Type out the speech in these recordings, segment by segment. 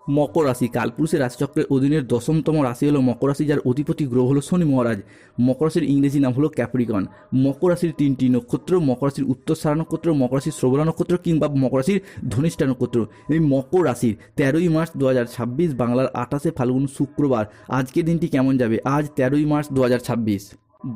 মকর রাশি কালপুরুষের রাশিচক্রের অধীনের 10তম রাশি হলো মকর রাশি, যার অধিপতি গ্রহ হলো শনি মহারাজ। মকর রাশির ইংরেজি নাম হলো ক্যাপ্রিকন। মকর রাশির 3টি নক্ষত্র: মকর রাশির উত্তরসারা নক্ষত্র, মকর রাশির শ্রবণা নক্ষত্র কিংবা মকর রাশির ধনিষ্ঠা নক্ষত্র। এই মকর রাশির 13ই মার্চ 2026 বাংলার 28শে ফাল্গুন শুক্রবার আজকের দিনটি কেমন যাবে? আজ 13ই মার্চ 2026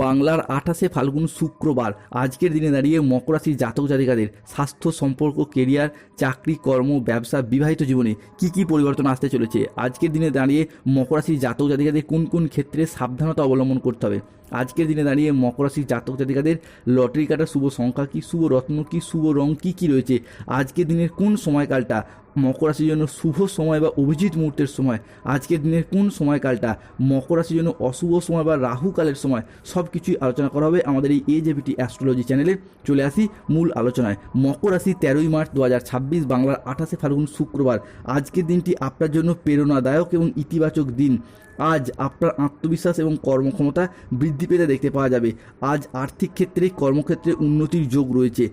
বাংলার 28শে ফাল্গুন শুক্রবার আজকের দিনে দাঁড়িয়ে মকর রাশির জাতক জাতিকাদের স্বাস্থ্য, সম্পর্ক, কেরিয়ার, চাকরি, কর্ম, ব্যবসা, বিবাহিত জীবনে কি পরিবর্তন আসতে চলেছে? আজকের দিনে দাঁড়িয়ে মকর রাশির জাতক জাতিকাদের কোন কোন ক্ষেত্রে সাবধানতা অবলম্বন করতে হবে? আজকের দিনে দাঁড়িয়ে মকর রাশির জাতক জাতিকাদের লটারি কাটার শুভ সংখ্যা কী, শুভ রত্ন কী, শুভ রং কী রয়েছে? আজকের দিনের কোন সময়কালটা মকর রাশির জন্য শুভ সময় বা অভিজিৎ মুহূর্তের সময়? আজকের দিনের কোন সময়কালটা মকর রাশির জন্য অশুভ সময় বা রাহুকালের সময়? সব কিছুই আলোচনা করা হবে আমাদের এই AJPT অ্যাস্ট্রোলজি চ্যানেলে। চলে আসি মূল আলোচনায়। মকর রাশি 13ই মার্চ 2026 বাংলার 28শে ফাল্গুন শুক্রবার আজকের দিনটি আপনার জন্য প্রেরণাদায়ক এবং ইতিবাচক দিন। আজ আপনার আত্মবিশ্বাস এবং কর্মক্ষমতা বৃদ্ধি পেতে দেখতে পাওয়া যাবে। আজ আর্থিক ক্ষেত্রে, কর্মক্ষেত্রে উন্নতির যোগ রয়েছে।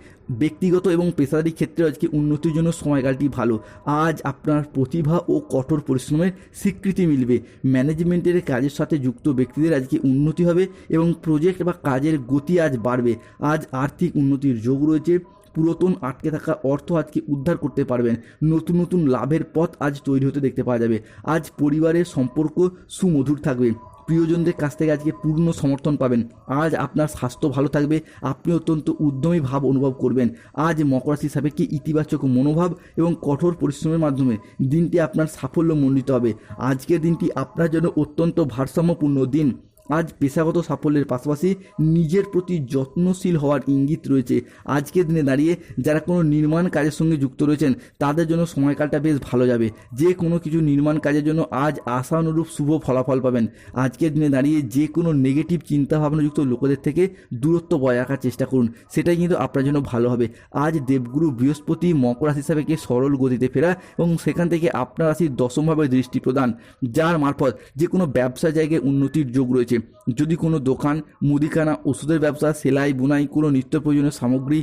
ব্যক্তিগত এবং পেশাদারি ক্ষেত্রে আজকে উন্নতির জন্য সময়কালটি ভালো। আজ আপনার প্রতিভা ও কঠোর পরিশ্রমের স্বীকৃতি মিলবে। ম্যানেজমেন্টের কাজের সাথে যুক্ত ব্যক্তিদের আজকে উন্নতি হবে এবং প্রজেক্ট বা কাজের গতি আজ বাড়বে। আজ আর্থিক উন্নতির যোগ রয়েছে। পুরাতন আটকে থাকা অর্থ আজকে উদ্ধার করতে পারবেন। নতুন নতুন লাভের পথ আজ তৈরি হতে দেখতে পাওয়া যাবে। আজ পরিবারের সম্পর্ক সুমধুর থাকবে। প্রিয়জনদের কাছ থেকে আজকে পূর্ণ সমর্থন পাবেন। আজ আপনার স্বাস্থ্য ভালো থাকবে। আপনি অত্যন্ত উদ্যমী ভাব অনুভব করবেন। আজ মকর রাশির সাপেক্ষে ইতিবাচক মনোভাব এবং কঠোর পরিশ্রমের মাধ্যমে দিনটি আপনার সাফল্যমণ্ডিত হবে। আজকের দিনটি আপনার জন্য অত্যন্ত ভারসাম্যপূর্ণ দিন। আজ পেশাগত সাফল্যের পাশাপাশি নিজের প্রতি যত্নশীল হওয়ার ইঙ্গিত রয়েছে। আজকের দিনে দাঁড়িয়ে যারা কোনো নির্মাণ কাজের সঙ্গে যুক্ত রয়েছেন তাদের জন্য সময়কালটা বেশ ভালো যাবে। যে কোনো কিছু নির্মাণ কাজের জন্য আজ আশানুরূপ শুভ ফলাফল পাবেন। আজকের দিনে দাঁড়িয়ে যে কোনো নেগেটিভ চিন্তাভাবনাযুক্ত লোকেদের থেকে দূরত্ব বজায় রাখার চেষ্টা করুন, সেটাই কিন্তু আপনার জন্য ভালো হবে। আজ দেবগুরু বৃহস্পতি মকর রাশি সাপেক্ষে সরল গতিতে ফেরা এবং সেখান থেকে আপনার রাশির 10মভাবে দৃষ্টি প্রদান, যার মারফত যে কোনো ব্যবসা জায়গায় উন্নতির যোগ রয়েছে। যদি কোনো দোকান, মুদিখানা, ওষুধের ব্যবসা, সেলাই বুনাই, কোনো নিত্য প্রয়োজনীয় সামগ্রী,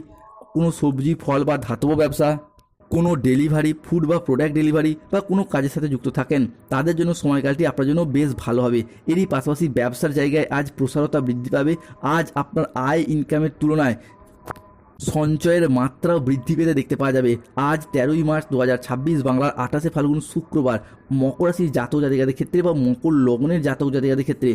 কোনো সবজি, ফল বা ধাতব ব্যবসা, কোনো ডেলিভারি, ফুড বা প্রোডাক্ট ডেলিভারি বা কোনো কাজের সাথে যুক্ত থাকেন, তাদের জন্য সময়কালটি আপনার জন্য বেশ ভালো হবে। এরই পাশাপাশি ব্যবসার জায়গায় আজ প্রসারতা বৃদ্ধি পাবে। আজ আপনার আয় ইনকামের তুলনায় সঞ্চয়ের মাত্রাও বৃদ্ধি পেতে দেখতে পাওয়া যাবে। আজ 13ই মার্চ 2026 বাংলার 28শে ফাল্গুন শুক্রবার মকর রাশির জাতক জাতিকাদের ক্ষেত্রে বা মকর লগ্নের জাতক জাতিকাদের ক্ষেত্রে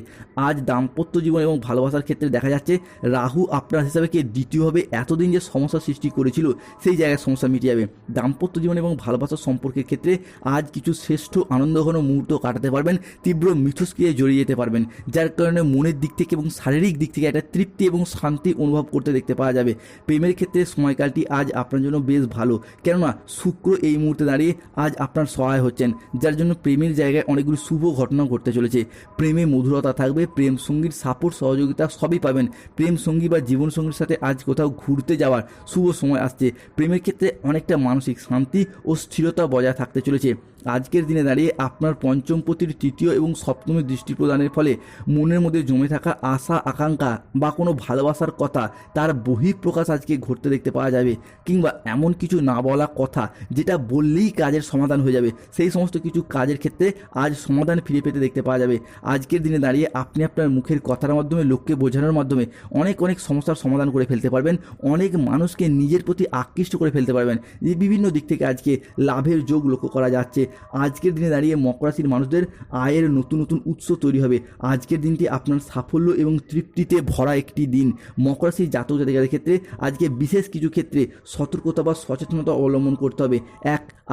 আজ দাম্পত্য জীবন এবং ভালোবাসার ক্ষেত্রে দেখা যাচ্ছে রাহু আপনার হিসাবে কে দ্বিতীয়ভাবে এতদিন যে সমস্যা সৃষ্টি করেছিল সেই জায়গায় সমস্যা মিটে যাবে। দাম্পত্য জীবন এবং ভালোবাসার সম্পর্কের ক্ষেত্রে আজ কিছু শ্রেষ্ঠ আনন্দঘন মুহূর্ত কাটাতে পারবেন। তীব্র মিথস্ক্রিয়ায় জড়িয়ে যেতে পারবেন, যার কারণে মনের দিক থেকে এবং শারীরিক দিক থেকে একটা তৃপ্তি এবং শান্তি অনুভব করতে দেখতে পাওয়া যাবে। প্রেমের ক্ষেত্রে সময়কালটি আজ আপনার জন্য বেশ ভালো, কেননা শুক্র এই মুহূর্তে দাঁড়িয়ে আজ আপনার সহায় হচ্ছেন, যার জন্য প্রেমের জায়গায় অনেকগুলো শুভ ঘটনা ঘটতে চলেছে। প্রেমে মধুরতা থাকবে, প্রেম সঙ্গীর সাপোর্ট সহযোগিতা সবই পাবেন। প্রেম সঙ্গী বা জীবনসঙ্গীর সাথে আজ কোথাও ঘুরতে যাওয়ার শুভ সময় আসছে। প্রেমের ক্ষেত্রে অনেকটা মানসিক শান্তি ও স্থিরতা বজায় থাকতে চলেছে। আজকের দিনে দাঁড়িয়ে আপনার পঞ্চমপতির 3য় এবং 7মে দৃষ্টি প্রদানের ফলে মনের মধ্যে জমে থাকা আশা আকাঙ্ক্ষা বা কোনো ভালোবাসার কথা তার বহিঃপ্রকাশ আজকে ঘটতে দেখতে পাওয়া যাবে, কিংবা এমন কিছু না বলা কথা যেটা বললেই কাজের সমাধান হয়ে যাবে, সেই সমস্ত কিছু কাজের ক্ষেত্রে আজ সমাধান ফিরে পেতে দেখতে পাওয়া যাবে। আজকের দিনে দাঁড়িয়ে আপনি আপনার মুখের কথার মাধ্যমে, লোককে বোঝানোর মাধ্যমে অনেক সমস্যার সমাধান করে ফেলতে পারবেন। অনেক মানুষকে নিজের প্রতি আকৃষ্ট করে ফেলতে পারবেন। যে বিভিন্ন দিক থেকে আজকে লাভের যোগ লক্ষ্য করা যাচ্ছে। আজকের দিনে দাঁড়িয়ে মকর রাশির মানুষদের আয়ের নতুন উৎস তৈরি হবে। আজকের দিনটি আপনার সাফল্য এবং তৃপ্তিতে ভরা একটি দিন। মকর রাশির জাতক জাতিকাদের ক্ষেত্রে আজকে বিশেষ কিছু ক্ষেত্রে সতর্কতা বা সচেতনতা অবলম্বন করতে হবে।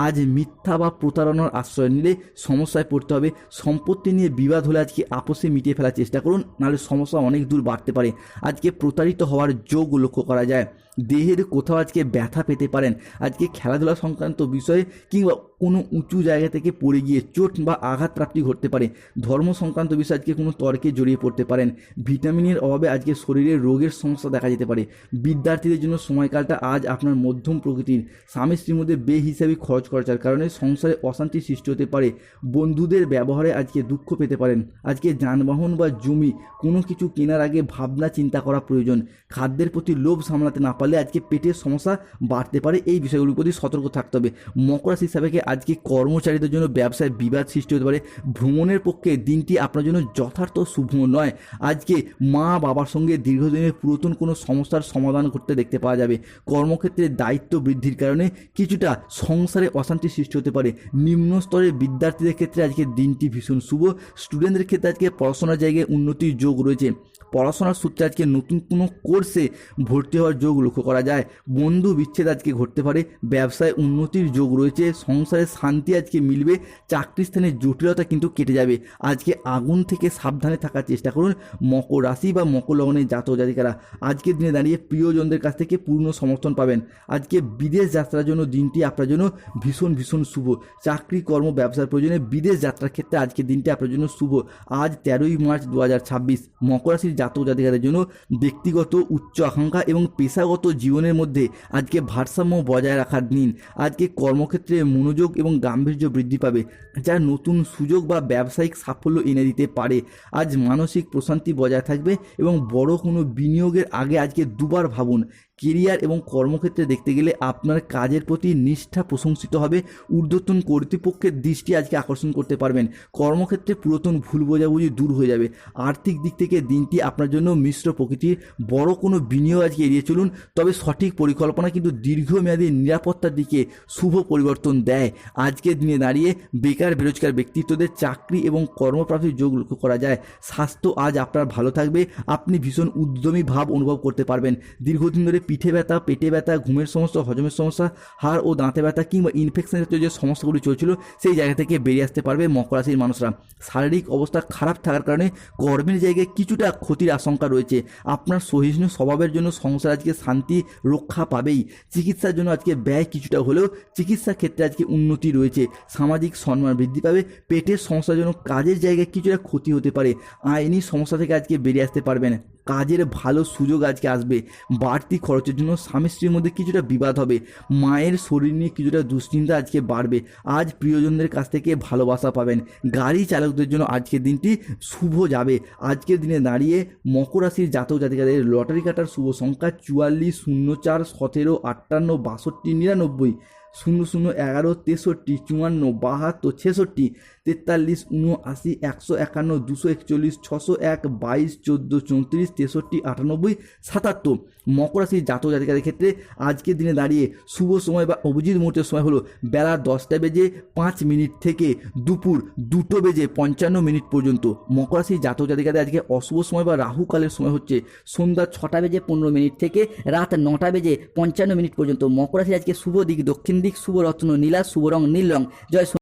আজ মিথ্যা বা প্রতারণার আশ্রয় নিলে সমস্যায় পড়তে হবে। সম্পত্তি নিয়ে বিবাদ হলে আজকে আপোষে মিটিয়ে ফেলার চেষ্টা করুন, নাহলে সমস্যা অনেক দূর বাড়তে পারে। আজকে প্রতারিত হওয়ার যোগ লক্ষ্য করা যায়। দেহের কোথাও আজকে ব্যথা পেতে পারেন। আজকে খেলাধুলা সংক্রান্ত বিষয়ে কিংবা কোনো উঁচু জায়গা থেকে পড়ে গিয়ে চোট বা আঘাত প্রাপ্তি ঘটতে পারে। ধর্ম সংক্রান্ত বিষয়ে আজকে কোনো তর্কে জড়িয়ে পড়তে পারেন। ভিটামিনের অভাবে আজকে শরীরে রোগের সমস্যা দেখা যেতে পারে। বিদ্যার্থীদের জন্য সময়কালটা আজ আপনার মধ্যম প্রকৃতির। স্বামী স্ত্রীর মধ্যে বেহিসাবি খরচ খরচার কারণে সংসারে অশান্তি সৃষ্টি হতে পারে। বন্ধুদের ব্যবহারে আজকে দুঃখ পেতে পারেন। আজকে যানবাহন বা জমি কোনো কিছু কেনার আগে ভাবনা চিন্তা করা প্রয়োজন। খাদ্যের প্রতি লোভ সামলাতে না পারলে পারলে আজকে পেটের সমস্যা বাড়তে পারে, এই বিষয়গুলোর প্রতি সতর্ক থাকতে হবে। মকর রাশি হিসাবে আজকে কর্মচারীদের জন্য ব্যবসায় বিবাদ সৃষ্টি হতে পারে। ভ্রমণের পক্ষে দিনটি আপনার জন্য যথার্থ শুভ নয়। আজকে মা বাবার সঙ্গে দীর্ঘদিনের পুরাতন কোনো সমস্যার সমাধান করতে দেখতে পাওয়া যাবে। কর্মক্ষেত্রে দায়িত্ব বৃদ্ধির কারণে কিছুটা সংসারে অশান্তি সৃষ্টি হতে পারে। নিম্ন স্তরের বিদ্যার্থীদের ক্ষেত্রে আজকে দিনটি ভীষণ শুভ। স্টুডেন্টদের ক্ষেত্রে আজকে পড়াশোনার জায়গায় উন্নতির যোগ রয়েছে। পড়াশোনার সূত্রে আজকে নতুন কোনো কোর্সে ভর্তি হওয়ার যোগ লক্ষ্য করা যায়। বন্ধু বিচ্ছেদ আজকে ঘটতে পারে। ব্যবসায় উন্নতির যোগ রয়েছে। সংসারে শান্তি আজকে মিলবে। চাকরি স্থানে জটিলতা কিন্তু কেটে যাবে। আজকে আগুন থেকে সাবধানে থাকার চেষ্টা করুন। মকর রাশি বা মকর লগ্নের জাতক জাতিকারা আজকের দিনে দাঁড়িয়ে প্রিয়জনদের কাছ থেকে পূর্ণ সমর্থন পাবেন। আজকে বিদেশ যাত্রার জন্য দিনটি আপনার জন্য ভীষণ ভীষণ শুভ। চাকরি কর্ম ব্যবসার প্রয়োজনে বিদেশ যাত্রার ক্ষেত্রে আজকের দিনটি আপনার জন্য শুভ। আজ 13ই মার্চ 2026 মকর রাশির জাতক জাতিকাদের জন্য ব্যক্তিগত উচ্চ আকাঙ্ক্ষা এবং পেশাগত জীবনের মধ্যে আজকে ভারসাম্য বজায় রাখার দিন। আজকে কর্মক্ষেত্রে মনোযোগ এবং গাম্ভীর্য বৃদ্ধি পাবে, যা নতুন সুযোগ বা ব্যবসায়িক সাফল্য এনে দিতে পারে। আজ মানসিক প্রশান্তি বজায় থাকবে এবং বড় কোনো বিনিয়োগের আগে আজকে দুবার ভাবুন। কেরিয়ার এবং কর্মক্ষেত্রে দেখতে গেলে আপনার কাজের প্রতি নিষ্ঠা প্রশংসিত হবে। ঊর্ধ্বতন কর্তৃপক্ষের দৃষ্টি আজকে আকর্ষণ করতে পারবেন। কর্মক্ষেত্রে পুরাতন ভুল বোঝাবুঝি দূর হয়ে যাবে। আর্থিক দিক থেকে দিনটি আপনার জন্য মিশ্র প্রকৃতির। বড় কোনো বিনিয়োগ আজকে এড়িয়ে চলুন, তবে সঠিক পরিকল্পনা কিন্তু দীর্ঘমেয়াদী নিরাপত্তার দিকে শুভ পরিবর্তন দেয়। আজকের দিনে দাঁড়িয়ে বেকার বেরোজগার ব্যক্তিত্বদের চাকরি এবং কর্মপ্রাপ্তির যোগ লক্ষ্য করা যায়। স্বাস্থ্য আজ আপনার ভালো থাকবে। আপনি ভীষণ উদ্যমী ভাব অনুভব করতে পারবেন। দীর্ঘদিন ধরে পিঠে ব্যথা, পেটে ব্যথা, ঘুমের সমস্যা, হজমের সমস্যা, হাড় ও দাঁতে ব্যথা কিংবা ইনফেকশন জাতীয় যে সমস্যাগুলি চলছিল সেই জায়গা থেকে বেরিয়ে আসতে পারবে মকর রাশির মানুষরা। শারীরিক অবস্থা খারাপ থাকার কারণে কর্মের জায়গায় কিছুটা ক্ষতির আশঙ্কা রয়েছে। আপনার সহিষ্ণু স্বভাবের জন্য সংসার আজকে শান্তি রক্ষা পাবেই। চিকিৎসার জন্য আজকে ব্যয় কিছুটা হলেও চিকিৎসা ক্ষেত্রে আজকে উন্নতি রয়েছে। সামাজিক সম্মান বৃদ্ধি পাবে। পেটের সমস্যার জন্য কাজের জায়গায় কিছুটা ক্ষতি হতে পারে। আইনি সমস্যা থেকে আজকে বেরিয়ে আসতে পারবেন। কাজের ভালো সুযোগ আজকে আসবে। বাড়তি খরচের জন্য স্বামী স্ত্রীর মধ্যে কিছুটা বিবাদ হবে। মায়ের শরীর নিয়ে কিছুটা দুশ্চিন্তা আজকে বাড়বে। আজ প্রিয়জনদের কাছ থেকে ভালোবাসা পাবেন। গাড়ি চালকদের জন্য আজকের দিনটি শুভ যাবে। আজকের দিনে দাঁড়িয়ে মকর রাশির জাতক জাতিকাদের লটারি কাটার শুভ সংখ্যা 44, 04, 17, 58, 62, 99, 00, 11, 63, 54, 72, 66, 43, 79, 151, 241, 601, 22, 14, 34, 63, 98, 77 মকর রাশির জাতক জাতিকাদের ক্ষেত্রে আজকের দিনে দাঁড়িয়ে শুভ সময় বা অভিজিৎ মুহূর্তের সময় হলো বেলা 10:05 থেকে দুপুর 2:55 পর্যন্ত। মকর রাশির জাতক জাতিকাদের আজকে অশুভ সময় বা রাহুকালের সময় হচ্ছে সন্ধ্যা 6:15 থেকে রাত 9:55 পর্যন্ত। মকর রাশির আজকে শুভ দিক দক্ষিণ দিক, শুভ রত্ন নীলা, শুভ রং নীল রং। জয়